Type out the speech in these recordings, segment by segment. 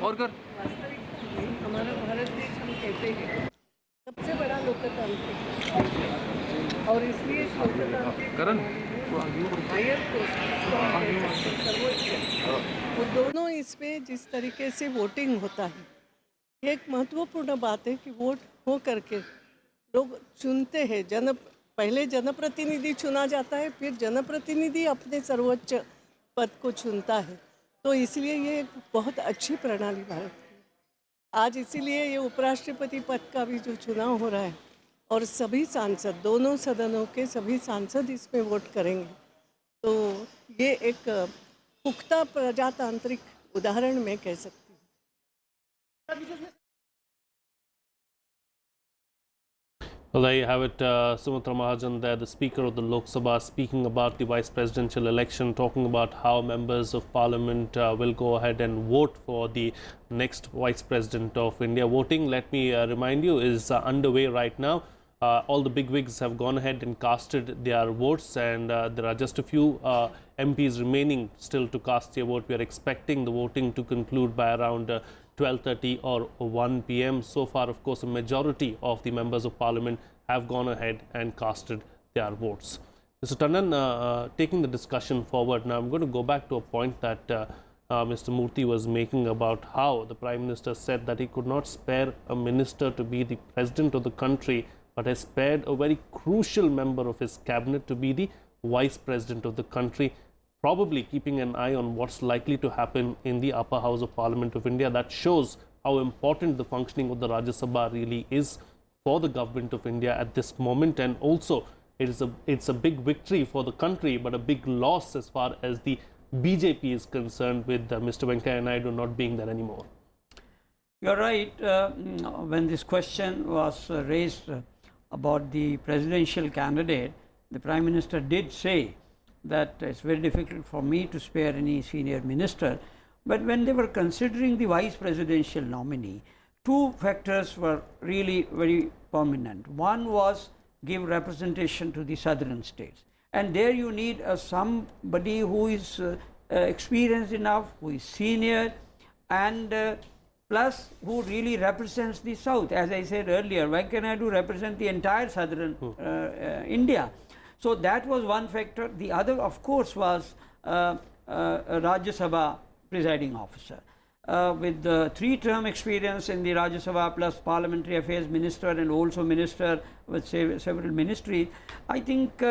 और कर वास्तविकता में हमारा भारत देश हम कहते हैं सबसे बड़ा लोकतांत्रिक देश है और इसलिए इस लोकतांत्रिक करण हायर कोर्ट जिसको हम कह सकते हैं सर्वोच्च, वो दोनों इसमें जिस तरीके से वोटिंग होता है, ये एक महत्वपूर्ण बात है कि वोट हो करके लोग चुनते हैं। पहले जनप्रतिनिधि चुना जाता है, फिर जनप्रतिनिधि अपने सर्वोच्च पद को चुनता है। तो इसलिए ये एक बहुत अच्छी प्रणाली भारत की है। आज इसीलिए ये उपराष्ट्रपति पद का भी जो चुनाव हो रहा है और सभी सांसद, दोनों सदनों के सभी सांसद इसमें वोट करेंगे, तो ये एक पुख्ता प्रजातांत्रिक उदाहरण मैं कह सकती हूँ। Well, there you have it, Sumitra Mahajan there, the Speaker of the Lok Sabha, speaking about the Vice Presidential election, talking about how members of Parliament will go ahead and vote for the next Vice President of India. Voting, let me remind you, is underway right now. All the bigwigs have gone ahead and casted their votes, and there are just a few MPs remaining still to cast their vote. We are expecting the voting to conclude by around 12:30 or 1 p.m. So far, of course, a majority of the members of Parliament have gone ahead and casted their votes. Mr. Tandon, taking the discussion forward, now I'm going to go back to a point that Mr. Murthy was making about how the Prime Minister said that he could not spare a minister to be the President of the country, but has spared a very crucial member of his cabinet to be the Vice President of the country, probably keeping an eye on what's likely to happen in the upper house of Parliament of India. That shows how important the functioning of the Rajya Sabha really is for the government of India at this moment, and also it's a big victory for the country, but a big loss as far as the BJP is concerned, with Mr. Venkaiah Naidu not being there anymore. You're right. When this question was raised about the presidential candidate, the Prime Minister did say that it's very difficult for me to spare any senior minister. But when they were considering the vice presidential nominee, two factors were really very prominent. One was give representation to the southern states. And there you need somebody who is experienced enough, who is senior, and plus who really represents the south. As I said earlier, Venkaiah Naidu represent the entire southern India. So that was one factor. The other, of course, was Rajya Sabha presiding officer. With the 3-term experience in the Rajya Sabha plus Parliamentary Affairs Minister and also Minister with several ministries, I think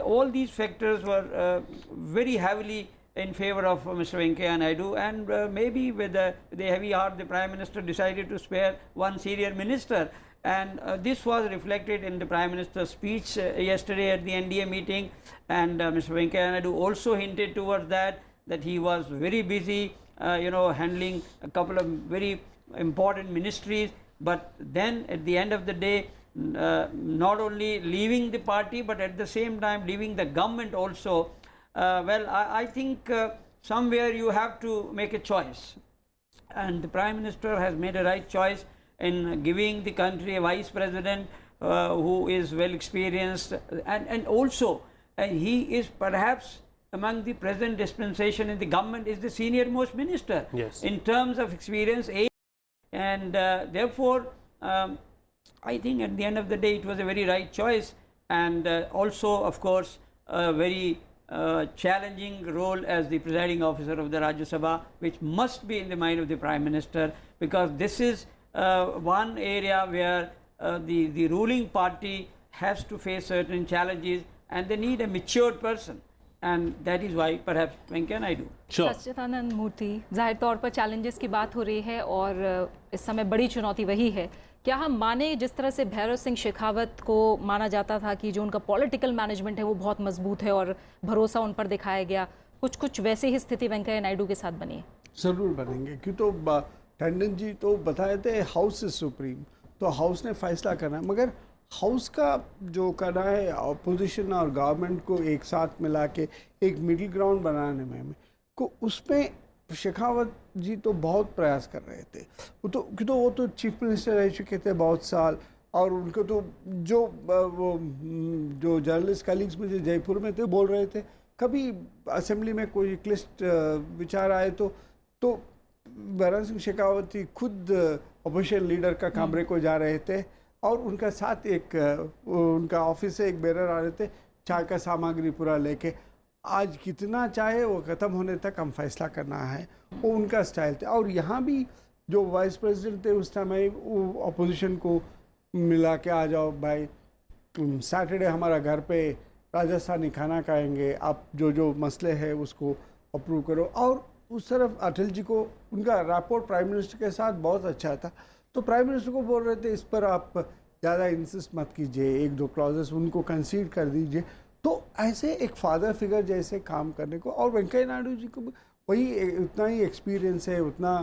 all these factors were very heavily in favor of Mr. Venkaiah Naidu, and maybe with the heavy heart the Prime Minister decided to spare one senior minister. And this was reflected in the Prime Minister's speech yesterday at the NDA meeting, and Mr. Venkaiah Naidu also hinted towards that he was very busy, handling a couple of very important ministries, but then at the end of the day, not only leaving the party, but at the same time leaving the government also. I think somewhere you have to make a choice, and the Prime Minister has made a right choice in giving the country a vice president who is well experienced, and also he is perhaps among the present dispensation in the government is the senior most minister, yes, in terms of experience, age, and therefore I think at the end of the day it was a very right choice, and also of course a very challenging role as the presiding officer of the Rajya Sabha, which must be in the mind of the Prime Minister, because this is one area where the ruling party has to face certain challenges, and they need a mature person, and that is why perhaps Venkaiah Naidu. Sure. सच्चिदानंद मूर्ति, जाहिर तौर पर challenges की बात हो रही है और इस समय बड़ी चुनौती वही है। क्या हम माने जिस तरह से भैरव सिंह शेखावत को माना जाता था कि जो उनका पॉलिटिकल मैनेजमेंट है वो बहुत मजबूत है और भरोसा उन पर दिखाया गया, कुछ वैसे ही स्थिति वेंकैया नायडू के साथ बनी है? ज़रूर बनेंगे, क्यों तो टंडन जी तो बताए थे हाउस इज सुप्रीम, तो हाउस ने फैसला करना है, मगर हाउस का जो करना है अपोजिशन और गवर्नमेंट को एक साथ मिला के एक मिडिल ग्राउंड बनाने में को उसमें शेखावत जी तो बहुत प्रयास कर रहे थे। वो तो चीफ मिनिस्टर रह चुके थे बहुत साल, और उनको तो जो जर्नलिस्ट कलीग्स मुझे जयपुर में थे बोल रहे थे, कभी असेंबली में कोई क्लिष्ट विचार आए तो भैरव सिंह शेखावत जी खुद अपोजिशन लीडर का कमरे को जा रहे थे और उनका साथ एक उनका ऑफिस से एक बेरर आ रहे थे चाय का सामग्री पूरा लेके। आज कितना चाहे वो ख़त्म होने तक हम फैसला करना है, वो उनका स्टाइल था। और यहाँ भी जो वाइस प्रेसिडेंट थे उस समय वो अपोजिशन को मिला के आ जाओ भाई, सैटरडे हमारा घर पे राजस्थानी खाना खाएंगे, आप जो जो मसले हैं उसको अप्रूव करो। और उस तरफ अटल जी को उनका रैपोर्ट प्राइम मिनिस्टर के साथ बहुत अच्छा था, तो प्राइम मिनिस्टर को बोल रहे थे इस पर आप ज़्यादा इंसिस्ट मत कीजिए, एक दो क्लॉजेस उनको कंसीड कर दीजिए। तो ऐसे एक फादर फिगर जैसे काम करने को, और वेंकैया नायडू जी को वही उतना ही एक्सपीरियंस है, उतना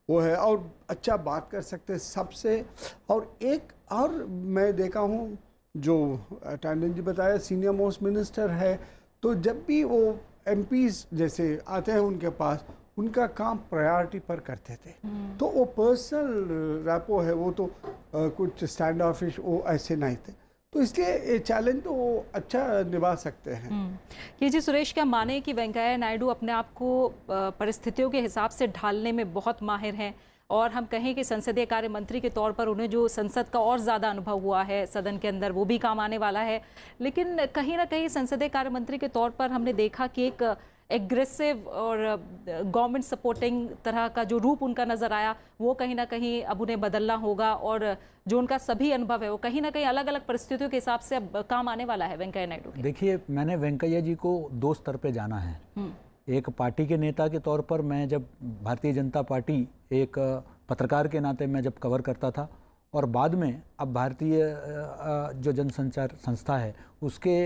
वो है और अच्छा बात कर सकते हैं सबसे। और एक और मैं देखा हूँ जो टंडन जी बताया सीनियर मोस्ट मिनिस्टर है, तो जब भी वो एमपीज जैसे आते हैं उनके पास, उनका काम प्रायोरिटी पर करते थे। तो वो पर्सनल रैपो है, वो तो कुछ स्टैंड ऑफिश वो ऐसे नहीं थे, तो इसलिए ये चैलेंज तो वो अच्छा निभा सकते हैं। ये जी सुरेश, क्या माने कि वेंकैया नायडू अपने आप को परिस्थितियों के हिसाब से ढालने में बहुत माहिर हैं, और हम कहें कि संसदीय कार्य मंत्री के तौर पर उन्हें जो संसद का और ज़्यादा अनुभव हुआ है सदन के अंदर, वो भी काम आने वाला है। लेकिन कहीं ना कहीं संसदीय कार्य मंत्री के तौर पर हमने देखा कि एक एग्रेसिव और गवर्नमेंट सपोर्टिंग तरह का जो रूप उनका नज़र आया, वो कहीं ना कहीं अब उन्हें बदलना होगा, और जो उनका सभी अनुभव है वो कहीं ना कहीं अलग अलग परिस्थितियों के हिसाब से अब काम आने वाला है वेंकैया नायडू के। देखिए, मैंने वेंकैया जी को दो स्तर पे जाना है। एक पार्टी के नेता के तौर पर, मैं जब भारतीय जनता पार्टी एक पत्रकार के नाते मैं जब कवर करता था, और बाद में अब भारतीय जो जनसंचार संस्था है उसके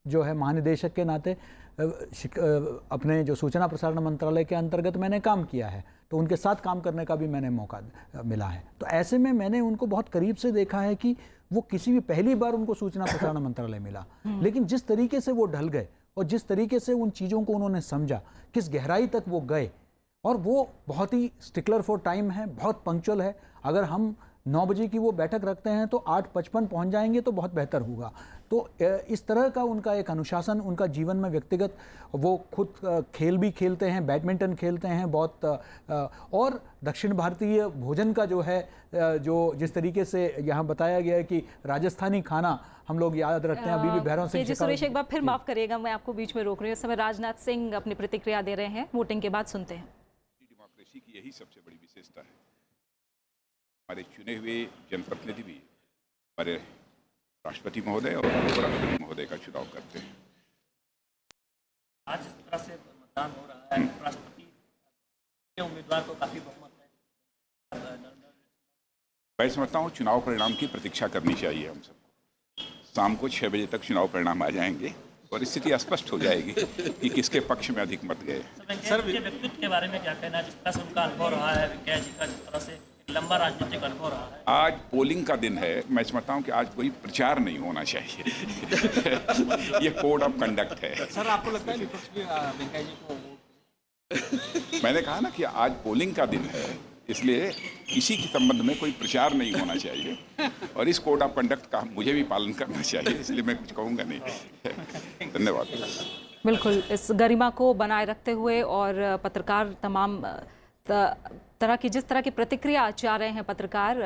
जो है महानिदेशक के नाते अपने जो सूचना प्रसारण मंत्रालय के अंतर्गत मैंने काम किया है, तो उनके साथ काम करने का भी मैंने मौका मिला है। तो ऐसे में मैंने उनको बहुत करीब से देखा है कि वो किसी भी पहली बार उनको सूचना प्रसारण मंत्रालय मिला, लेकिन जिस तरीके से वो ढल गए और जिस तरीके से उन चीज़ों को उन्होंने समझा, किस गहराई तक वो गए, और वो बहुत ही स्टिकलर फॉर टाइम है, बहुत पंक्चुअल है। अगर हम 9 बजे की वो बैठक रखते हैं तो 8:55 पहुंच जाएंगे तो बहुत बेहतर होगा। तो इस तरह का उनका एक अनुशासन, उनका जीवन में व्यक्तिगत, वो खुद खेल भी खेलते हैं, बैडमिंटन खेलते हैं बहुत, और दक्षिण भारतीय भोजन का जो है, जो जिस तरीके से यहाँ बताया गया है कि राजस्थानी खाना हम लोग याद रखते हैं। अभी भी भैरव सिंह सुरेश, एक बार फिर माफ करिएगा, मैं आपको बीच में रोक रही हूँ। इस समय राजनाथ सिंह अपनी प्रतिक्रिया दे रहे हैं, वोटिंग के बाद सुनते हैं। डेमोक्रेसी की यही सबसे बड़ी विशेषता है, हमारे चुने हुए जनप्रतिनिधि भी हमारे राष्ट्रपति महोदय और उपराष्ट्रपति महोदय का चुनाव करते हैं। आज इस तरह से मतदान हो रहा है, राष्ट्रपति के उम्मीदवार को काफी बहुमत है। मैं समझता हूँ चुनाव परिणाम की प्रतीक्षा करनी चाहिए हम सबको। शाम को 6 बजे तक चुनाव परिणाम आ जाएंगे और स्थिति स्पष्ट हो जाएगी कि किसके पक्ष में अधिक मत गए। वेंकैया जी के व्यक्तित्व के बारे में क्या कहना है, जिस तरह से उनका अनुभव रहा है, वेंकैया जी का जिस तरह से लंबा राजनीतिक अनुभव रहा है? आज पोलिंग का दिन है, मैं समझता हूँ कि आज कोई प्रचार नहीं होना चाहिए। ये कोड ऑफ कंडक्ट है। सर, आपको लगता है विपक्ष भी वेंकैया जी को? मैंने कहा ना कि आज पोलिंग का दिन है, इसलिए किसी के संबंध में कोई प्रचार नहीं होना चाहिए, और इस कोड ऑफ कंडक्ट का मुझे भी पालन करना चाहिए, इसलिए मैं कुछ कहूँगा नहीं। धन्यवाद। बिल्कुल, इस गरिमा को बनाए रखते हुए और पत्रकार तमाम तरह की जिस तरह की प्रतिक्रिया चाह रहे हैं पत्रकार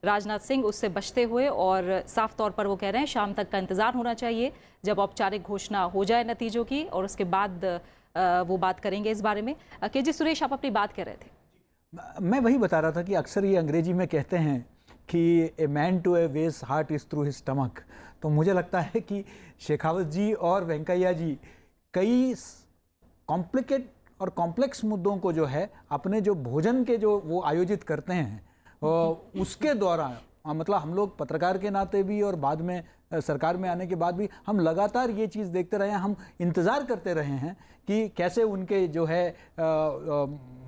राजनाथ सिंह, उससे बचते हुए, और साफ तौर पर वो कह रहे हैं शाम तक का इंतजार होना चाहिए, जब औपचारिक घोषणा हो जाए नतीजों की, और उसके बाद वो बात करेंगे इस बारे में। के जी सुरेश, आप अपनी बात कह रहे थे। मैं वही बता रहा था कि अक्सर ये अंग्रेजी में कहते हैं कि a man to a ways heart is through his stomach. तो मुझे लगता है कि शेखावत जी और वेंकैया जी कई कॉम्प्लिकेट और कॉम्प्लेक्स मुद्दों को जो है अपने जो भोजन के जो वो आयोजित करते हैं उसके द्वारा, मतलब हम लोग पत्रकार के नाते भी और बाद में सरकार में आने के बाद भी हम लगातार ये चीज़ देखते रहे हैं, हम इंतज़ार करते रहे हैं कि कैसे उनके जो है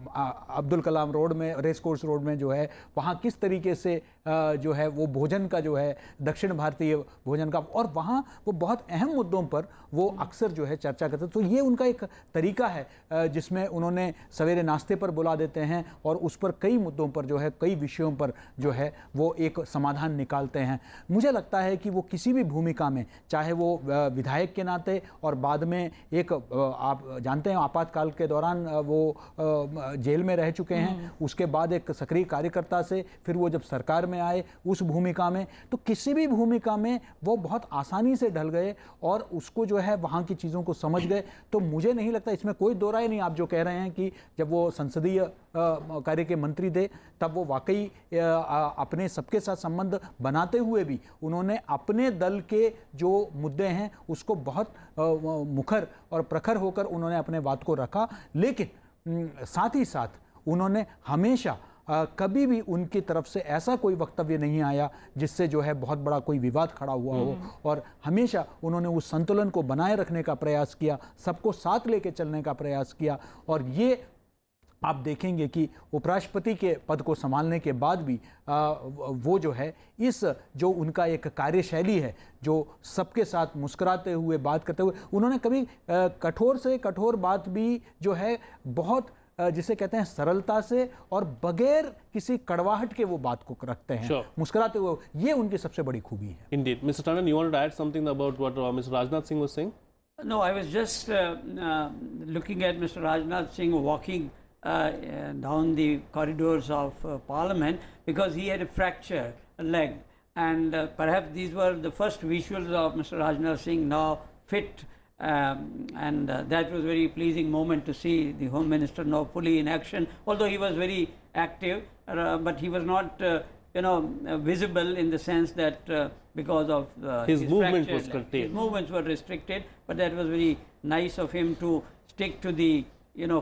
अब्दुल कलाम रोड में, रेस कोर्स रोड में जो है, वहाँ किस तरीके से जो है वो भोजन का जो है दक्षिण भारतीय भोजन का, और वहाँ वो बहुत अहम मुद्दों पर वो अक्सर जो है चर्चा करते। तो ये उनका एक तरीका है जिसमें उन्होंने सवेरे नाश्ते पर बुला देते हैं और उस पर कई मुद्दों पर जो है, कई विषयों पर जो है वो एक समाधान निकालते हैं। मुझे लगता है कि वो किसी भी भूमिका में, चाहे वो विधायक के नाते और बाद में एक, आप जानते हैं आपातकाल के दौरान वो जेल में रह चुके हैं, उसके बाद एक सक्रिय कार्यकर्ता से फिर वो जब सरकार में आए उस भूमिका में, तो किसी भी भूमिका में वो बहुत आसानी से ढल गए और उसको जो है वहाँ की चीज़ों को समझ गए। तो मुझे नहीं लगता, इसमें कोई दो राय नहीं, आप जो कह रहे हैं कि जब वो संसदीय कार्य के मंत्री थे तब वो वाकई अपने सबके साथ संबंध बनाते हुए भी उन्होंने अपने दल के जो मुद्दे हैं उसको बहुत मुखर और प्रखर होकर उन्होंने अपने बात को रखा। लेकिन साथ ही साथ उन्होंने हमेशा कभी भी उनकी तरफ से ऐसा कोई वक्तव्य नहीं आया जिससे जो है बहुत बड़ा कोई विवाद खड़ा हुआ हो, और हमेशा उन्होंने उस संतुलन को बनाए रखने का प्रयास किया, सबको साथ लेके चलने का प्रयास किया। और ये आप देखेंगे कि उपराष्ट्रपति के पद को संभालने के बाद भी वो जो है इस जो उनका एक कार्यशैली है, जो सबके साथ मुस्कुराते हुए बात करते हुए, उन्होंने कभी कठोर से कठोर बात भी जो है बहुत जिसे कहते हैं सरलता से और बगैर किसी कड़वाहट के वो बात को रखते हैं, मुस्कुराते हुए। ये उनकी सबसे बड़ी खूबी है। Indeed. Mr. Tandon, you wanted to add something about what Mr. Rajnath Singh was saying? No, I was just looking at Mr. Rajnath Singh walking down the corridors of Parliament, because he had a fracture, a leg, and perhaps these were the first visuals of Mr. Rajnath Singh now fit, and that was a very pleasing moment to see the Home Minister now fully in action, although he was very active, but he was not visible in the sense that because of his movement fracture, was curtailed. His movements were restricted, but that was very nice of him to stick to the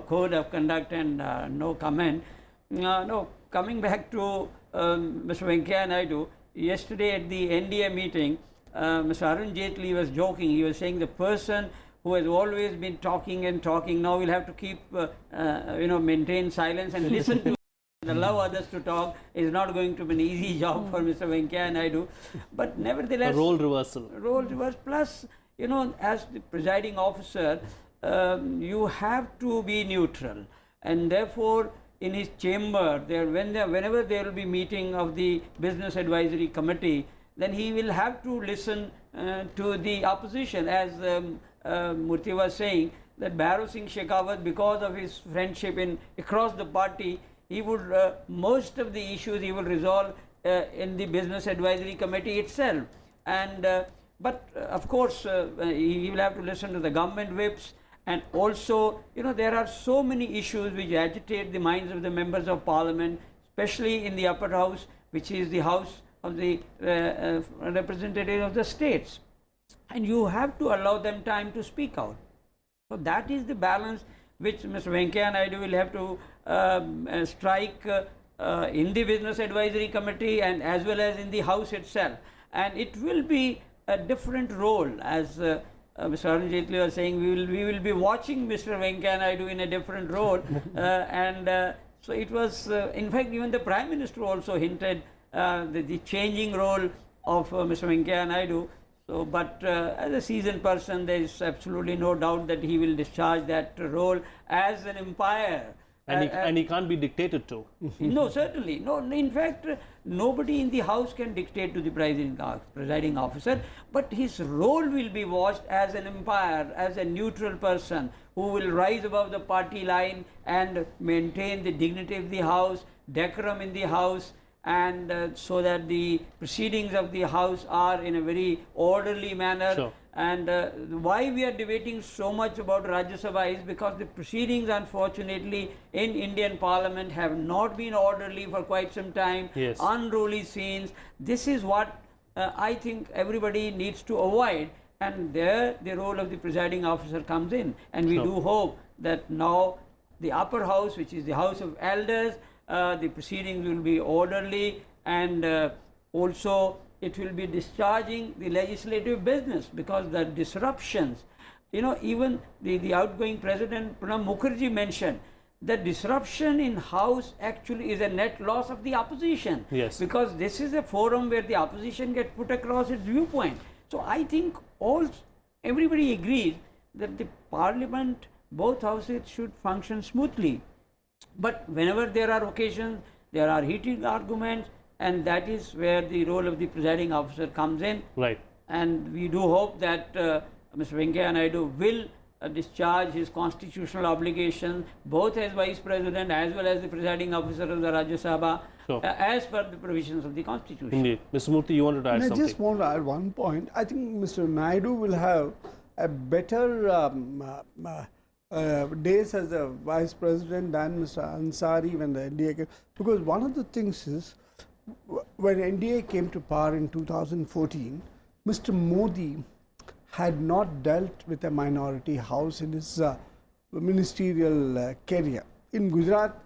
code of conduct and no comment. No, coming back to Mr. Venkaiah Naidu, yesterday at the NDA meeting, Mr. Arun Jaitley was joking. He was saying the person who has always been talking and talking now will have to keep, maintain silence and listen to allow others to talk is not going to be an easy job for Mr. Venkaiah Naidu. But nevertheless, A role reversal. Plus, as the presiding officer, you have to be neutral, and therefore in his chamber whenever there will be meeting of the Business Advisory Committee, then he will have to listen to the opposition. As Murthy was saying, that Bhairav Singh Shekhawat, because of his friendship across the party, he would most of the issues he will resolve in the Business Advisory Committee itself, and but of course he will have to listen to the government whips. And also, there are so many issues which agitate the minds of the members of Parliament, especially in the upper house, which is the house of the representative of the states. And you have to allow them time to speak out. So that is the balance which Mr. Venkaiah Naidu will have to strike in the Business Advisory Committee and as well as in the House itself. And it will be a different role, as Mr. Arun Jaitley was saying, we will be watching Mr. Venkaiah Naidu in a different role, and so it was. In fact, even the Prime Minister also hinted the changing role of Mr. Venkaiah Naidu. So, but as a seasoned person, there is absolutely no doubt that he will discharge that role as an umpire. And he can't be dictated to. No, certainly. No, in fact, nobody in the House can dictate to the presiding officer, but his role will be watched as an umpire, as a neutral person who will rise above the party line and maintain the dignity of the House, decorum in the House, and so that the proceedings of the House are in a very orderly manner. Sure. And why we are debating so much about Rajya Sabha is because the proceedings, unfortunately, in Indian Parliament have not been orderly for quite some time. Yes. Unruly scenes. This is what I think everybody needs to avoid, and there the role of the presiding officer comes in. And we do hope that now the upper house, which is the House of Elders, the proceedings will be orderly, and also it will be discharging the legislative business, because the disruptions, even the outgoing President Pranab Mukherjee mentioned that disruption in House actually is a net loss of the opposition. Yes. Because this is a forum where the opposition gets put across its viewpoint. So I think everybody agrees that the Parliament, both houses should function smoothly. But whenever there are occasions, there are heated arguments, and that is where the role of the presiding officer comes in. Right. And we do hope that Mr. Venkaiah Naidu will discharge his constitutional obligations both as Vice President as well as the presiding officer of the Rajya Sabha as per the provisions of the Constitution. Indeed. Mr. Murthy, you wanted to add And I something? just want to add one point. I think Mr. Naidu will have a better days as a Vice President than Mr. Ansari when the NDA came. Because one of the things is, when NDA came to power in 2014, Mr. Modi had not dealt with a minority house in his ministerial career. In Gujarat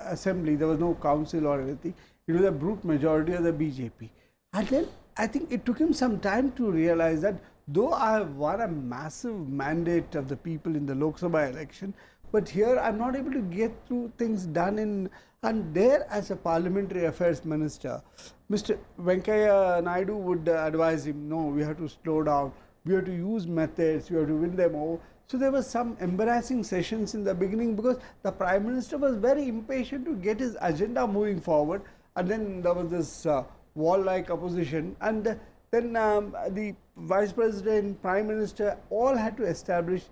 Assembly, there was no council or anything. It was a brute majority of the BJP. And then I think it took him some time to realize that though I have won a massive mandate of the people in the Lok Sabha election, but here I'm not able to get through things done in, and there as a parliamentary affairs minister, Mr. Venkaiah Naidu would advise him, no, we have to slow down, we have to use methods, we have to win them over. So there were some embarrassing sessions in the beginning because the Prime Minister was very impatient to get his agenda moving forward, and then there was this wall-like opposition, and then the Vice President, Prime Minister all had to establish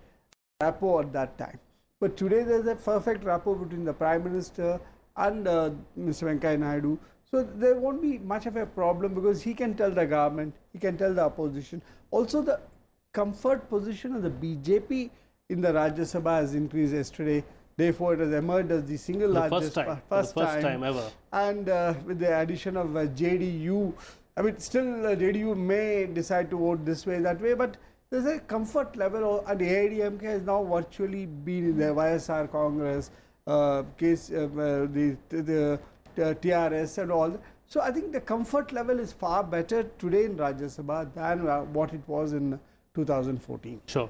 rapport at that time. But today there is a perfect rapport between the Prime Minister and Mr. Venkaiah Naidu. So there won't be much of a problem because he can tell the government, he can tell the opposition. Also the comfort position of the BJP in the Rajya Sabha has increased yesterday. Therefore, it has emerged as the single largest first time ever. And with the addition of JDU, I mean, still JDU may decide to vote this way, that way, but there's a comfort level, and AIDMK has now virtually been in the YSR Congress, the TRS and all. So I think the comfort level is far better today in Rajya Sabha than what it was in 2014. Sure.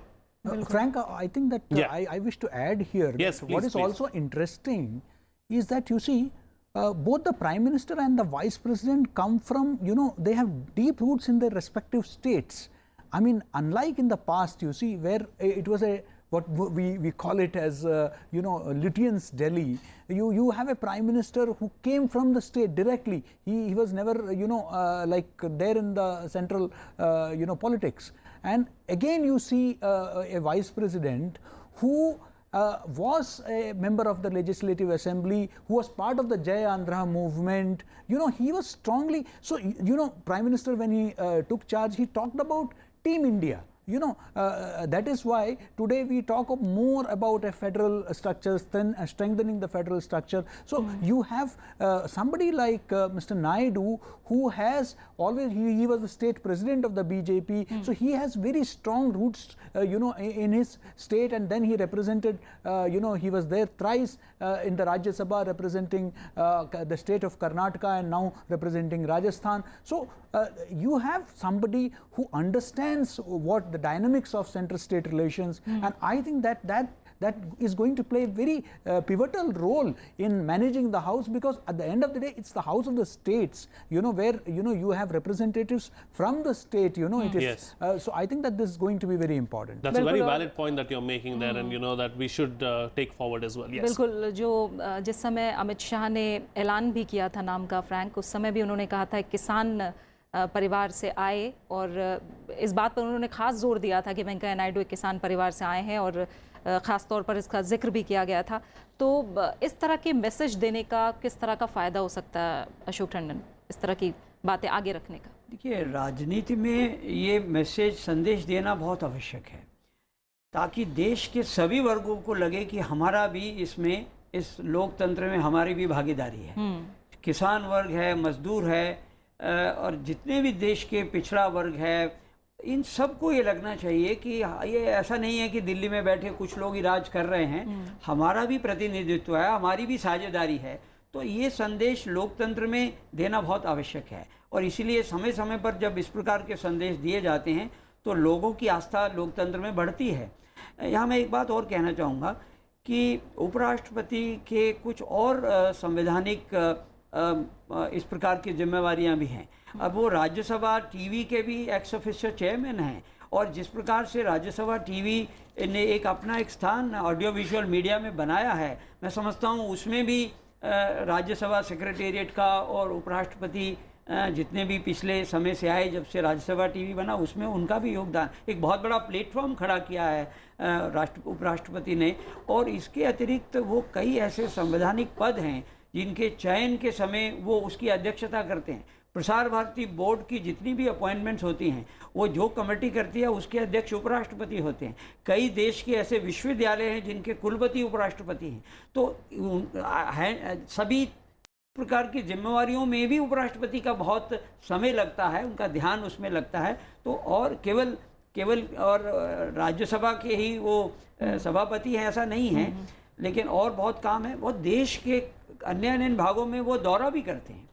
Frank, I think that I wish to add here Yes, that please, what is please. also interesting is that you see both the Prime Minister and the Vice President come from, they have deep roots in their respective states. I mean, unlike in the past, you see, where it was what we call it as, Lutyens Delhi. You have a Prime Minister who came from the state directly. He was never, like there in the central, politics. And again, you see a Vice President who was a member of the Legislative Assembly, who was part of the Jai Andhra movement. He was strongly, so, Prime Minister, when he took charge, he talked about Team India. That is why today we talk more about a federal structure, strengthening the federal structure. So you have somebody like Mr. Naidu, who has always, he was the state president of the BJP, so he has very strong roots, in his state, and then he represented, he was there thrice in the Rajya Sabha representing the state of Karnataka and now representing Rajasthan. So you have somebody who understands what the dynamics of center-state relations, and I think that is going to play a very pivotal role in managing the House, because at the end of the day, it's the House of the states, where you have representatives from the state, it is. Yes. So I think that this is going to be very important. That's a very valid point that you're making there, and that we should take forward as well. Yes. बिल्कुल, जो जिस समय अमित शाह ने ऐलान भी किया था नाम का, फ्रैंक, उस समय भी उन्होंने कहा था किसान परिवार से आए, और इस बात पर उन्होंने खास जोर दिया था कि वेंकैया नायडू एक किसान परिवार से आए हैं, और ख़ास तौर पर इसका जिक्र भी किया गया था. तो इस तरह के मैसेज देने का किस तरह का फ़ायदा हो सकता है अशोक टंडन, इस तरह की बातें आगे रखने का? देखिए, राजनीति में ये मैसेज संदेश देना बहुत आवश्यक है, ताकि देश के सभी वर्गों को लगे कि हमारा भी इसमें, इस लोकतंत्र में हमारी भी भागीदारी है. किसान वर्ग है, मजदूर है, और जितने भी देश के पिछड़ा वर्ग है, इन सबको ये लगना चाहिए कि ये ऐसा नहीं है कि दिल्ली में बैठे कुछ लोग ही राज कर रहे हैं, हमारा भी प्रतिनिधित्व है, हमारी भी साझेदारी है. तो ये संदेश लोकतंत्र में देना बहुत आवश्यक है, और इसीलिए समय समय पर जब इस प्रकार के संदेश दिए जाते हैं तो लोगों की आस्था लोकतंत्र में बढ़ती है. यहाँ मैं एक बात और कहना चाहूँगा कि उपराष्ट्रपति के कुछ और संवैधानिक इस प्रकार की जिम्मेवारियां भी हैं. अब वो राज्यसभा टीवी के भी एक्स ऑफिशियो चेयरमैन हैं, और जिस प्रकार से राज्यसभा टीवी ने एक अपना एक स्थान ऑडियो विजुअल मीडिया में बनाया है, मैं समझता हूँ उसमें भी राज्यसभा सेक्रेटेरिएट का और उपराष्ट्रपति जितने भी पिछले समय से आए, जब से राज्यसभा टीवी बना, उसमें उनका भी योगदान, एक बहुत बड़ा प्लेटफॉर्म खड़ा किया है उपराष्ट्रपति ने। और इसके अतिरिक्त वो कई ऐसे संवैधानिक पद हैं जिनके चयन के समय वो उसकी अध्यक्षता करते हैं। प्रसार भारती बोर्ड की जितनी भी अपॉइंटमेंट्स होती हैं, वो जो कमेटी करती है उसके अध्यक्ष उपराष्ट्रपति होते हैं। कई देश के ऐसे विश्वविद्यालय हैं जिनके कुलपति उपराष्ट्रपति हैं। तो सभी प्रकार की जिम्मेवारियों में भी उपराष्ट्रपति का बहुत समय लगता है, उनका ध्यान उसमें लगता है। तो और केवल और राज्यसभा के ही वो सभापति हैं ऐसा नहीं है, लेकिन और बहुत काम है। वो देश के अन्य भागों में वो दौरा भी करते हैं,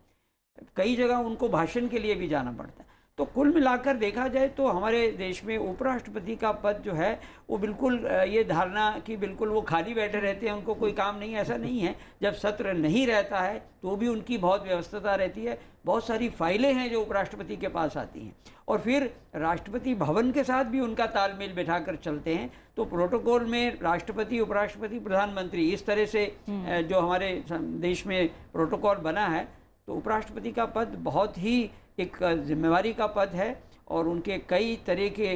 कई जगह उनको भाषण के लिए भी जाना पड़ता है। तो कुल मिलाकर देखा जाए तो हमारे देश में उपराष्ट्रपति का पद जो है वो बिल्कुल ये धारणा कि बिल्कुल वो खाली बैठे रहते हैं, उनको कोई काम नहीं, ऐसा नहीं है। जब सत्र नहीं रहता है तो भी उनकी बहुत व्यस्तता रहती है, बहुत सारी फाइलें हैं जो उपराष्ट्रपति के पास आती हैं, और फिर राष्ट्रपति भवन के साथ भी उनका तालमेल बैठा कर चलते हैं। तो प्रोटोकॉल में राष्ट्रपति, उपराष्ट्रपति, प्रधानमंत्री, इस तरह से जो हमारे देश में प्रोटोकॉल बना है, तो उपराष्ट्रपति का पद बहुत ही एक जिम्मेवारी का पद है, और उनके कई तरह के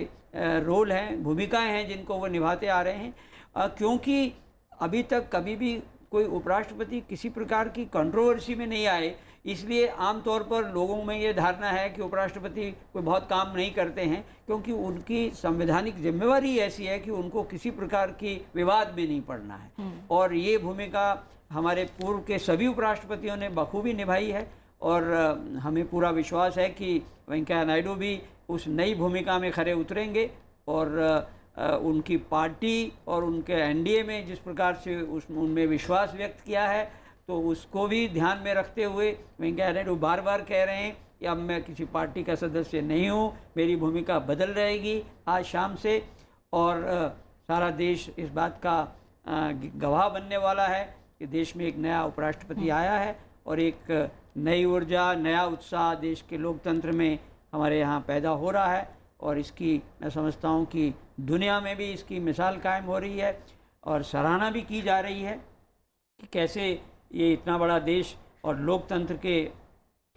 रोल हैं, भूमिकाएं हैं जिनको वो निभाते आ रहे हैं। क्योंकि अभी तक कभी भी कोई उपराष्ट्रपति किसी प्रकार की कंट्रोवर्सी में नहीं आए, इसलिए आमतौर पर लोगों में ये धारणा है कि उपराष्ट्रपति कोई बहुत काम नहीं करते हैं, क्योंकि उनकी संवैधानिक जिम्मेवारी ऐसी है कि उनको किसी प्रकार की विवाद में नहीं पड़ना है। और ये भूमिका हमारे पूर्व के सभी उपराष्ट्रपतियों ने बखूबी निभाई है, और हमें पूरा विश्वास है कि वेंकैया नायडू भी उस नई भूमिका में खरे उतरेंगे, और उनकी पार्टी और उनके एनडीए में जिस प्रकार से उनमें विश्वास व्यक्त किया है, तो उसको भी ध्यान में रखते हुए वेंकैया नायडू बार बार कह रहे हैं कि अब मैं किसी पार्टी का सदस्य नहीं हूँ, मेरी भूमिका बदल रहेगी आज शाम से। और सारा देश इस बात का गवाह बनने वाला है कि देश में एक नया उपराष्ट्रपति आया है, और एक नई ऊर्जा, नया उत्साह देश के लोकतंत्र में हमारे यहाँ पैदा हो रहा है। और इसकी मैं समझता हूँ कि दुनिया में भी इसकी मिसाल कायम हो रही है, और सराहना भी की जा रही है कि कैसे ये इतना बड़ा देश और लोकतंत्र के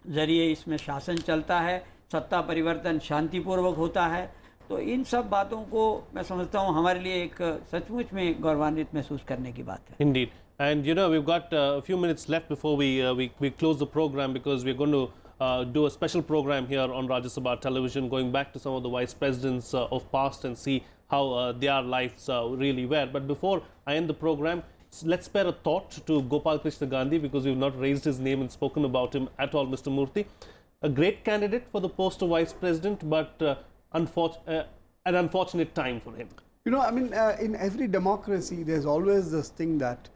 ज़रिए इसमें शासन चलता है, सत्ता परिवर्तन शांतिपूर्वक होता है। तो इन सब बातों को मैं समझता हूँ हमारे लिए एक सचमुच में गौरवान्वित महसूस करने की बात है। Indeed. And you know, we've got a few minutes left before we close the program, because we're going to do a special program here on Rajya Sabha television, going back to some of the vice presidents of past and see how their lives really were. But before I end the program, let's spare a thought to Gopal Krishna Gandhi, because we've not raised his name and spoken about him at all. Mr. Murthy, a great candidate for the post of vice president, but an unfortunate time for him. You know, I mean, in every democracy, there's always this thing that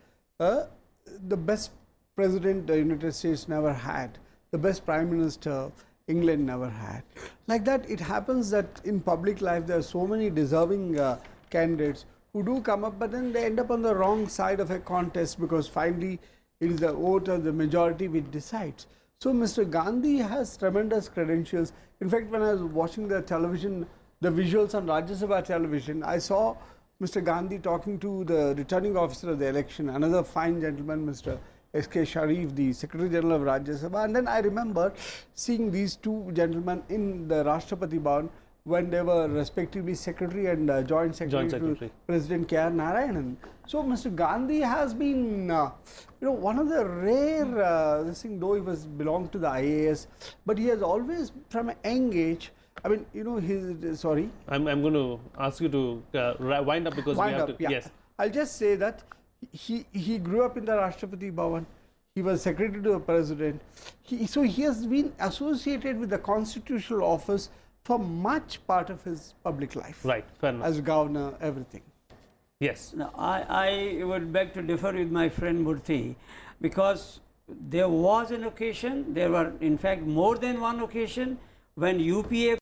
the best president the United States never had, the best prime minister England never had. Like that, it happens that in public life there are so many deserving candidates who do come up, but then they end up on the wrong side of a contest, because finally it is the vote of the majority which decides. So Mr. Gandhi has tremendous credentials. In fact, when I was watching the television, the visuals on Rajya Sabha television, I saw Mr. Gandhi talking to the returning officer of the election, another fine gentleman, Mr. S.K. Sharif, the Secretary General of Rajya Sabha. And then I remember seeing these two gentlemen in the Rashtrapati Bhavan when they were respectively Secretary and Joint Secretary to President K.R. Narayanan. So Mr. Gandhi has been, one of the rare, this thing, though he belonged to the IAS, but he has always, from an young age, I mean, sorry. I'm going to ask you to wind up, because we have to. Yeah. Yes. I'll just say that he grew up in the Rashtrapati Bhavan. He was secretary to the president. So he has been associated with the constitutional office for much part of his public life. Right. Fair enough. As governor, everything. Yes. Now, I would beg to differ with my friend Murthy, because there was an occasion, there were in fact more than one occasion, when UPA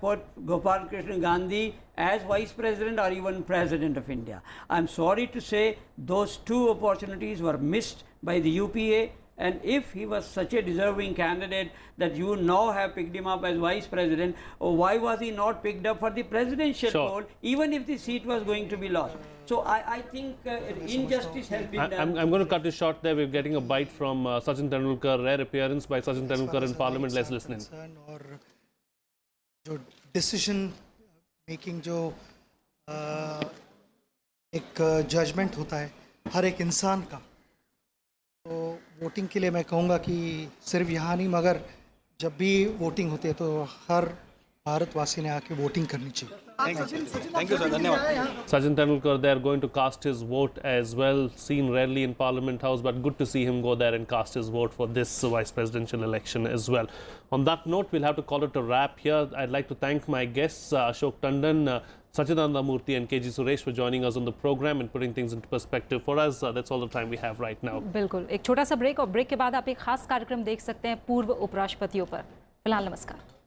put Gopal Krishna Gandhi as Vice President or even President of India. I'm sorry to say those two opportunities were missed by the UPA And if he was such a deserving candidate that you now have picked him up as vice president, why was he not picked up for the presidential role, even if the seat was going to be lost? So I think injustice has been done. I'm going to cut it short there. We're getting a bite from Sachin Tendulkar, rare appearance by Sachin Tendulkar in Parliament. Let's listen in. और जो decision making जो एक judgement होता है हर एक इंसान का, तो वोटिंग के लिए मैं कहूँगा कि सिर्फ यहाँ नहीं मगर जब भी वोटिंग होती है तो हर भारतवासी ने आके वोटिंग करनी चाहिए. थैंक यू सर, धन्यवाद. Sachin Tendulkar there going to cast his vote as well, seen rarely in Parliament House, but good to see him go there and cast his vote for this vice presidential election as well. On that note, we'll have to call it a wrap here. I'd like to thank my guests, Ashok Tandon, Sachidananda Murthy and KG Suresh for joining us on the program and putting things into perspective for us. That's all the time we have right now. बिल्कुल, एक छोटा सा break और break के बाद आप एक खास कार्यक्रम देख सकते हैं पूर्व उपराष्ट्रपतियों पर. फिलहाल नमस्कार.